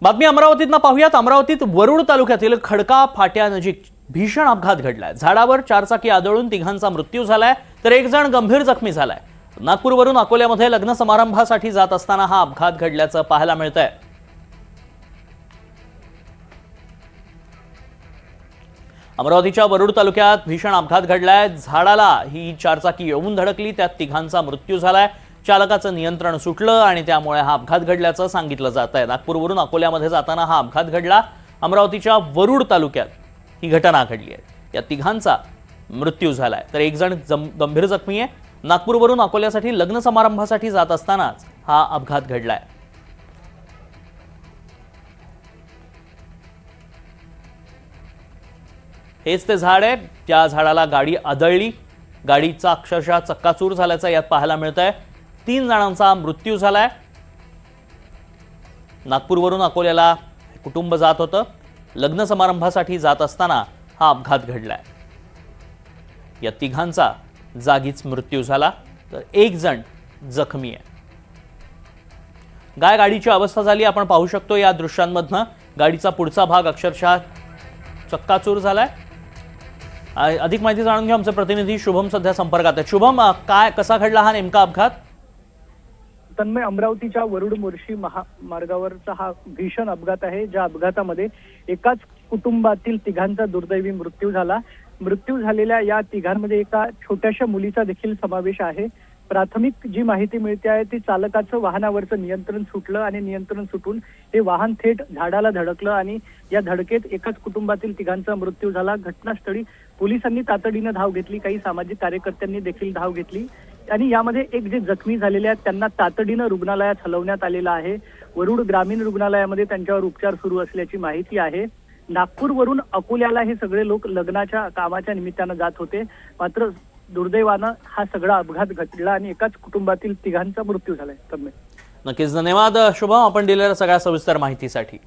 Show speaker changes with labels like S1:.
S1: बातमी अमरावतीतनं पाहूयात। अमरावतीत वरुड तालुक्यातील खडका फाट्यानजीक भीषण अपघात घडलाय। झाडावर चारचाकी आदळून तिघांचा मृत्यू झालाय, तर एक जण गंभीर जखमी झालाय। नागपूरवरून अकोल्यामध्ये लग्न समारंभासाठी जात असताना हा अपघात घडल्याचं पाहायला मिळतंय। अमरावतीच्या वरुड तालुक्यात भीषण अपघात घडलाय। झाडाला ही चारचाकी येऊन धडकली, त्यात तिघांचा मृत्यू झालाय। चालकाचं नियंत्रण सुटलं आणि त्यामुळे हा अपघात घडल्याचं सांगितलं जात आहे। नागपूरवरून अकोल्यामध्ये जाताना हा अपघात घडला। अमरावतीच्या वरुड तालुक्यात ही घटना घडली आहे। या तिघांचा मृत्यू झालाय, तर एक जण गंभीर जखमी आहे। नागपूरवरून अकोल्यासाठी लग्न समारंभासाठी जात असतानाच हा अपघात घडलाय। हेच ते झाड आहे, त्या झाडाला गाडी आदळली। गाडीचा अक्षरशः चक्काचूर झाल्याचं यात पाहायला मिळतंय। 3 जणांचा मृत्यू झालाय। नागपूरवरून अकोल्याला कुटुंब जात होतं। लग्न समारंभासाठी जात असताना हा अपघात घडलाय। या तिघांचा जागीच मृत्यू झाला, तर एक जण जखमी आहे। काय गाडीची अवस्था झाली आपण पाहू शकतो या दृश्यांमधनं। गाडीचा पुढचा भाग अक्षरशः चक्काचूर झालाय। अधिक माहिती जाणून घेऊ, आमचे प्रतिनिधी शुभम सध्या संपर्कात आहे। शुभम, काय कसा घडला हा नेमका अपघात?
S2: तन्मय, अमरावतीच्या वरुड मोर्शी महामार्गावरचा हा भीषण अपघात आहे, ज्या अपघातामध्ये एकाच कुटुंबातील तिघांचा दुर्दैवी मृत्यू झाला। मृत्यू झालेल्या या तिघांमध्ये एका छोट्याशा मुलीचा देखील समावेश आहे। प्राथमिक जी माहिती मिळते आहे ती चालकाचं वाहनावरचं नियंत्रण सुटलं आणि नियंत्रण सुटून हे वाहन थेट झाडाला धडकलं आणि या धडकेत एकाच कुटुंबातील तिघांचा मृत्यू झाला। घटनास्थळी पोलिसांनी तातडीनं धाव घेतली, काही सामाजिक कार्यकर्त्यांनी देखील धाव घेतली आणि यामध्ये एक जे जखमी झालेले आहेत त्यांना तातडीनं रुग्णालयात हलवण्यात आलेलं आहे। वरुड ग्रामीण रुग्णालयामध्ये त्यांच्यावर उपचार सुरू असल्याची माहिती आहे। नागपूरवरून अकोल्याला हे सगळे लोक लग्नाच्या कामाच्या निमित्तानं जात होते, मात्र दुर्दैवानं हा सगळा अपघात घडला आणि एकाच कुटुंबातील तिघांचा मृत्यू झालाय।
S1: नक्कीच धन्यवाद शुभम, आपण दिलेल्या सगळ्या सविस्तर माहितीसाठी।